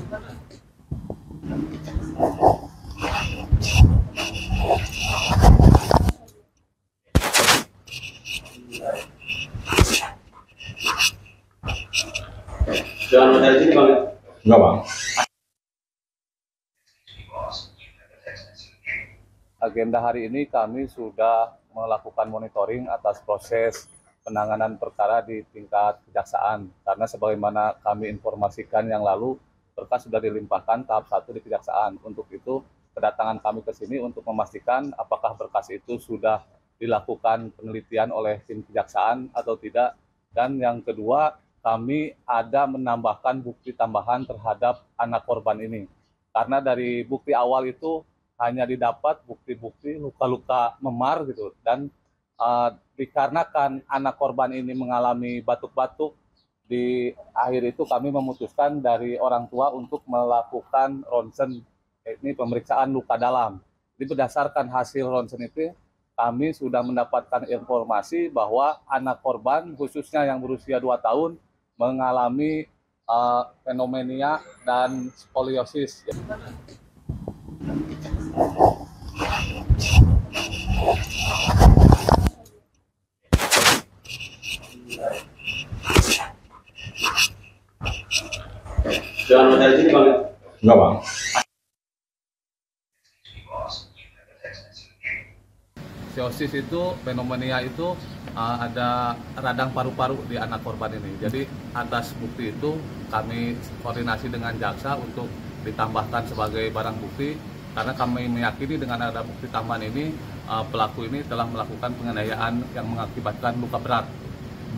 Jangan dari sini bang. Enggak bang. Agenda hari ini kami sudah melakukan monitoring atas proses penanganan perkara di tingkat kejaksaan. Karena sebagaimana kami informasikan yang lalu, berkas sudah dilimpahkan tahap 1 di kejaksaan. Untuk itu, kedatangan kami ke sini untuk memastikan apakah berkas itu sudah dilakukan penelitian oleh tim kejaksaan atau tidak. Dan yang kedua, kami ada menambahkan bukti tambahan terhadap anak korban ini. Karena dari bukti awal itu hanya didapat bukti-bukti luka-luka memar gitu. Dan dikarenakan anak korban ini mengalami batuk-batuk, di akhir itu kami memutuskan dari orang tua untuk melakukan ronsen, ini pemeriksaan luka dalam. Jadi berdasarkan hasil ronsen itu, kami sudah mendapatkan informasi bahwa anak korban, khususnya yang berusia 2 tahun, mengalami fenomenia dan skoliosis. Jangan dari sini bang. Enggak bang. Skoliosis itu, fenomenia itu ada radang paru-paru di anak korban ini. Jadi atas bukti itu kami koordinasi dengan jaksa untuk ditambahkan sebagai barang bukti, karena kami meyakini dengan ada bukti tambahan ini pelaku ini telah melakukan penganiayaan yang mengakibatkan luka berat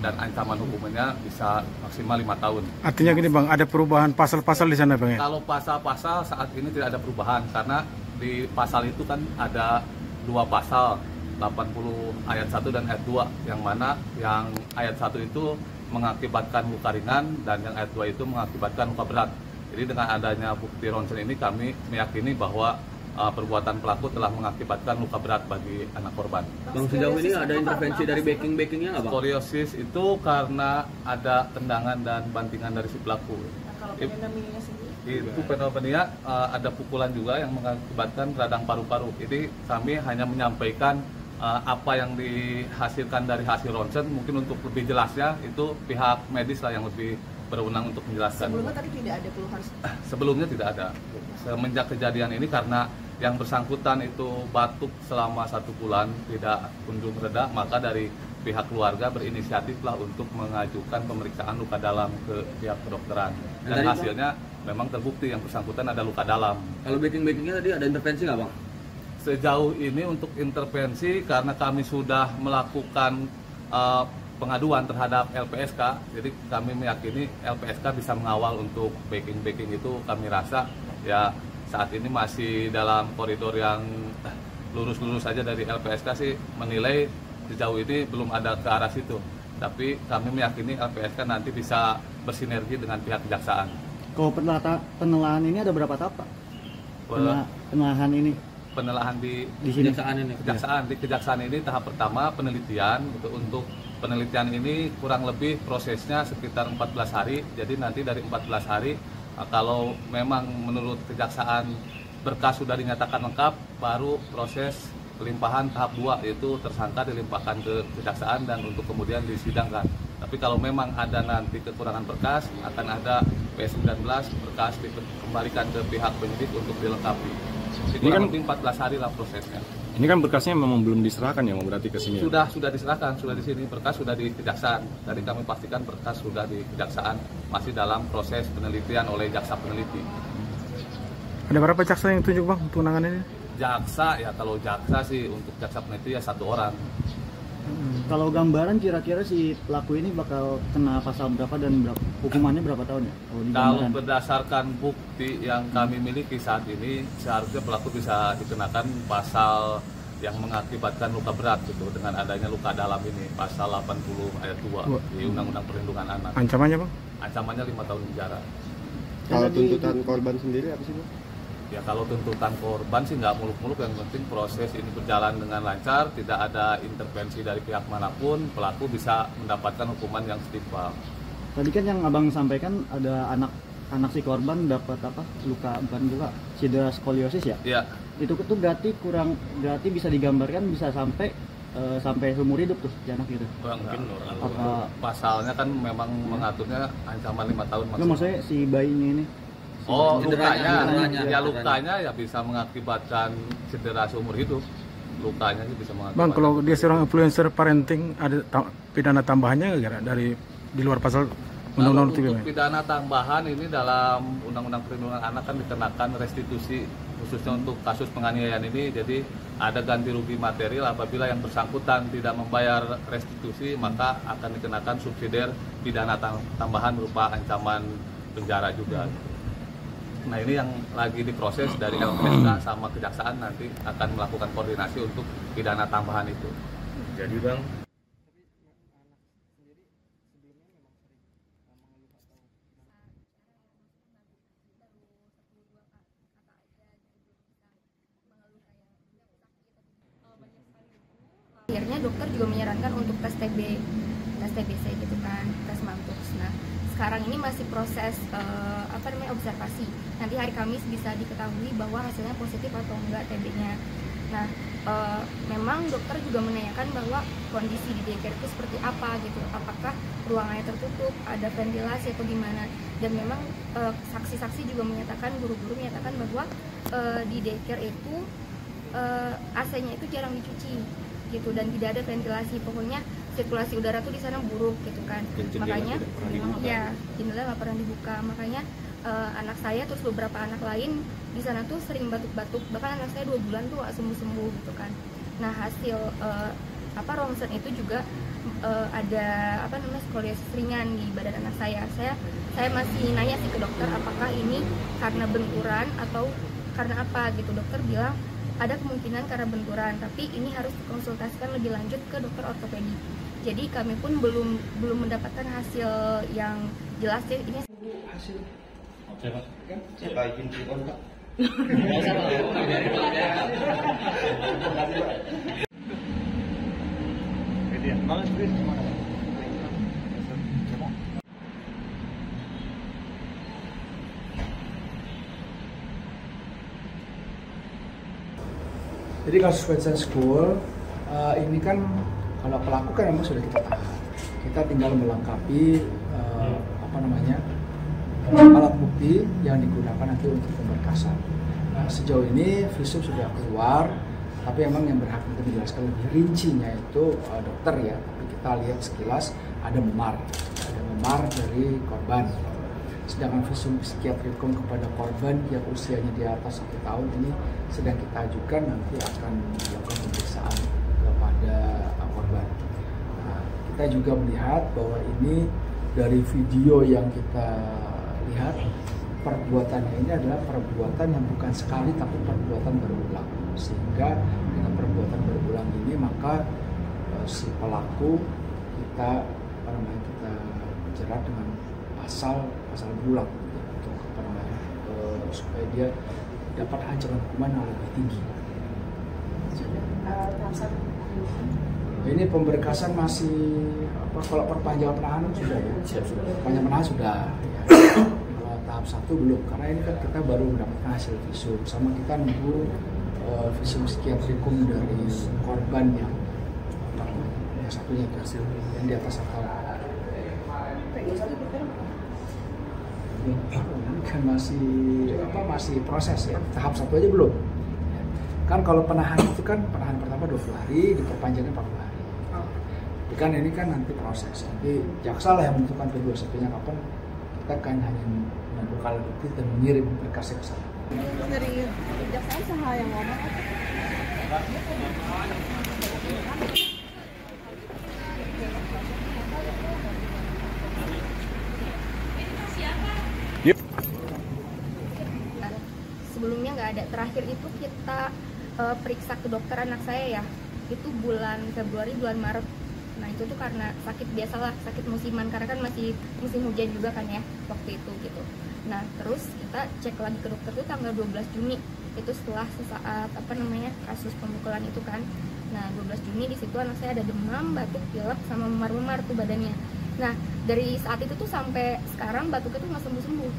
dan ancaman hukumannya bisa maksimal 5 tahun. Artinya gini bang, ada perubahan pasal-pasal di sana bang ya? Kalau pasal-pasal saat ini tidak ada perubahan, karena di pasal itu kan ada 2 pasal, 80 ayat 1 dan ayat 2, yang mana yang ayat 1 itu mengakibatkan luka ringan dan yang ayat 2 itu mengakibatkan luka berat. Jadi dengan adanya bukti ronsen ini kami meyakini bahwa perbuatan pelaku telah mengakibatkan luka berat bagi anak korban. Bang, sejauh ini ada intervensi dari backing-backingnya nggak bang? Skoliosis itu karena ada tendangan dan bantingan dari si pelaku. Kalau fenomenia sendiri? Itu fenomenia ada pukulan juga yang mengakibatkan radang paru-paru. Jadi kami hanya menyampaikan apa yang dihasilkan dari hasil ronsen. Mungkin untuk lebih jelasnya itu pihak medis lah yang lebih berwenang untuk menjelaskan. Sebelumnya tadi tidak ada keluhan? Sebelumnya tidak ada. Semenjak kejadian ini, karena yang bersangkutan itu batuk selama 1 bulan tidak kunjung reda, maka dari pihak keluarga berinisiatiflah untuk mengajukan pemeriksaan luka dalam ke pihak kedokteran. Dan hasilnya memang terbukti yang bersangkutan ada luka dalam. Kalau backing-backingnya tadi ada intervensi nggak bang? Sejauh ini untuk intervensi, karena kami sudah melakukan pengaduan terhadap LPSK, jadi kami meyakini LPSK bisa mengawal untuk backing itu. Kami rasa ya saat ini masih dalam koridor yang lurus-lurus saja. Dari LPSK sih menilai sejauh ini belum ada ke arah situ, tapi kami meyakini LPSK nanti bisa bersinergi dengan pihak kejaksaan. Kalau penelahan ini ada berapa tahap Pak? Penelahan ini? Penelahan di sini? Kejaksaan ini tahap pertama penelitian. Untuk penelitian ini kurang lebih prosesnya sekitar 14 hari. Jadi nanti dari 14 hari, kalau memang menurut kejaksaan berkas sudah dinyatakan lengkap, baru proses pelimpahan tahap 2, yaitu tersangka dilimpahkan ke kejaksaan dan untuk kemudian disidangkan. Tapi kalau memang ada nanti kekurangan berkas, akan ada P19 berkas dikembalikan ke pihak penyidik untuk dilengkapi. Kurang lebih 14 hari lah prosesnya. Ini kan berkasnya memang belum diserahkan ya, berarti ke sini. Sudah diserahkan, sudah di sini, berkas sudah di kejaksaan. Tadi kami pastikan berkas sudah di kejaksaan, masih dalam proses penelitian oleh jaksa peneliti. Ada berapa jaksa yang tunjuk bang untuk penanganan ini? Jaksa ya, kalau jaksa sih untuk jaksa peneliti ya 1 orang. Kalau gambaran kira-kira si pelaku ini bakal kena pasal berapa dan hukumannya berapa tahun ya? Kalau berdasarkan bukti yang kami miliki saat ini, seharusnya pelaku bisa dikenakan pasal yang mengakibatkan luka berat gitu, dengan adanya luka dalam ini, pasal 80 ayat 2 di Undang-Undang Perlindungan Anak. Ancamannya bang? Ancamannya 5 tahun penjara. Kalau tuntutan korban sendiri apa sih bang? Ya kalau tuntutan korban sih nggak muluk-muluk, yang penting proses ini berjalan dengan lancar, tidak ada intervensi dari pihak manapun, pelaku bisa mendapatkan hukuman yang setimpal. Tadi kan yang abang sampaikan ada anak anak si korban dapat apa? Luka, bukan luka, cedera skoliosis ya? Iya. Itu tuh berarti bisa digambarkan bisa sampai seumur hidup tuh si anak gitu. Mungkin Apa pasalnya kan memang mengaturnya ancaman 5 tahun enggak, maksimal. maksudnya si bayinya ini? Oh, Cederanya. lukanya ya bisa mengakibatkan cedera seumur hidup. Lukanya sih bisa mengakibatkan. Bang, kalau dia seorang influencer parenting ada pidana tambahannya nggak kira dari di luar pasal Kalau undang-undang untuk itu? pidana tambahan ini dalam Undang-Undang Perlindungan Anak kan dikenakan restitusi khususnya untuk kasus penganiayaan ini. Jadi ada ganti rugi material apabila yang bersangkutan tidak membayar restitusi, maka akan dikenakan subsidiar pidana tambahan berupa ancaman penjara juga. Nah, ini yang lagi diproses dari LPSK sama kejaksaan, nanti akan melakukan koordinasi untuk pidana tambahan itu. Jadi Bang, Akhirnya dokter juga menyarankan untuk tes TBC gitu kan, tes Mantoux. Nah, sekarang ini masih proses observasi. Nanti hari Kamis bisa diketahui bahwa hasilnya positif atau enggak TB-nya. Nah, memang dokter juga menanyakan bahwa kondisi di daycare itu seperti apa gitu. Apakah ruangannya tertutup, ada ventilasi atau gimana. Dan memang saksi-saksi juga menyatakan, guru-guru menyatakan bahwa di daycare itu AC-nya itu jarang dicuci gitu, dan tidak ada ventilasi. Pokoknya sirkulasi udara tuh di sana buruk gitu kan. Makanya ya jendela nggak pernah dibuka. Makanya anak saya terus beberapa anak lain di sana tuh sering batuk-batuk. Bahkan anak saya 2 bulan tuh gak sembuh-sembuh gitu kan. Nah, hasil ronsen itu juga ada skoliosis ringan di badan anak saya. Saya masih nanya sih ke dokter apakah ini karena benturan atau karena apa gitu. Dokter bilang ada kemungkinan karena benturan, tapi ini harus dikonsultasikan lebih lanjut ke dokter ortopedi. Jadi kami pun belum mendapatkan hasil yang jelas ya. Ini hasil. Saya izin di kontak. Jadi kasus Vincent School ini kan kalau pelaku kan memang sudah kita tahan. Kita tinggal melengkapi alat bukti yang digunakan nanti untuk pemberkasan. Nah, sejauh ini visum sudah keluar, tapi memang yang berhak untuk menjelaskan lebih rincinya itu dokter ya. Tapi kita lihat sekilas ada memar dari korban. Sedangkan visum psikiatrikum kepada korban yang usianya di atas 1 tahun ini sedang kita ajukan, nanti akan dilakukan pemeriksaan kepada korban. Nah, kita juga melihat bahwa ini dari video yang kita lihat, perbuatannya ini adalah perbuatan yang bukan sekali tapi perbuatan berulang. Sehingga dengan perbuatan berulang ini maka si pelaku kita jerat dengan pasal berulang untuk supaya dia dapat ancaman hukuman yang lebih tinggi. Ini pemberkasan masih kalau perpanjangan penahanan sudah ya. Perpanjangan penahanan sudah. Ya. Kalau tahap 1 belum, karena ini kan kita baru mendapatkan hasil visum, sama kita nunggu visum psikiatrikum dari korban yang satunya itu hasil yang di atas 1 tahun. Kan masih proses ya, tahap 1 aja belum. Kan kalau penahanan itu kan penahanan pertama 20 hari, diperpanjangnya 40 hari. Tapi kan ini kan nanti proses. Nanti jaksa lah yang menentukan kedua satunya kapan. Kita kan hanya menentukan alat bukti dan mengirim berkasnya ke sana. Dari kejaksaan saha yang ngomong sebelumnya nggak ada. Terakhir itu kita periksa ke dokter anak saya ya, itu bulan Februari, bulan Maret. Nah itu tuh karena sakit biasalah, sakit musiman, karena kan masih musim hujan juga kan ya waktu itu gitu. Nah terus kita cek lagi ke dokter tuh tanggal 12 Juni, itu setelah sesaat kasus pemukulan itu kan. Nah 12 Juni di situ anak saya ada demam, batuk, pilek, sama memar-memar tuh badannya. Nah dari saat itu tuh sampai sekarang batuknya tuh nggak sembuh-sembuh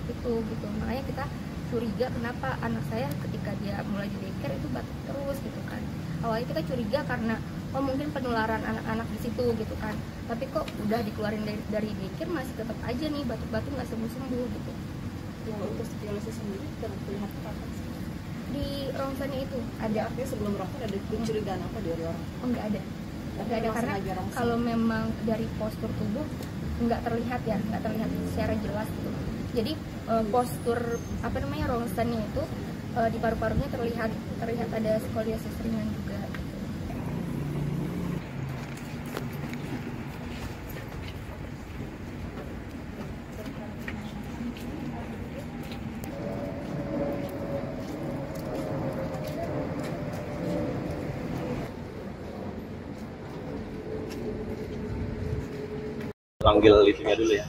itu gitu. Makanya kita curiga kenapa anak saya ketika dia mulai di daycare itu batuk terus gitu kan. Awalnya kita curiga karena mungkin penularan anak-anak di situ gitu kan, tapi kok udah dikeluarin dari daycare masih tetap aja nih batuk-batuk nggak sembuh-sembuh gitu. Yang untuk dialisis sendiri terlihat apa sih? Di rongsennya itu Ada artinya sebelum rongsen ada kecurigaan apa dari orang? oh, nggak ada karena kalau memang dari postur tubuh nggak terlihat secara jelas gitu. Jadi postur rongsennya itu di paru-parunya terlihat ada skoliosis ringan juga. Panggil itunya dulu ya.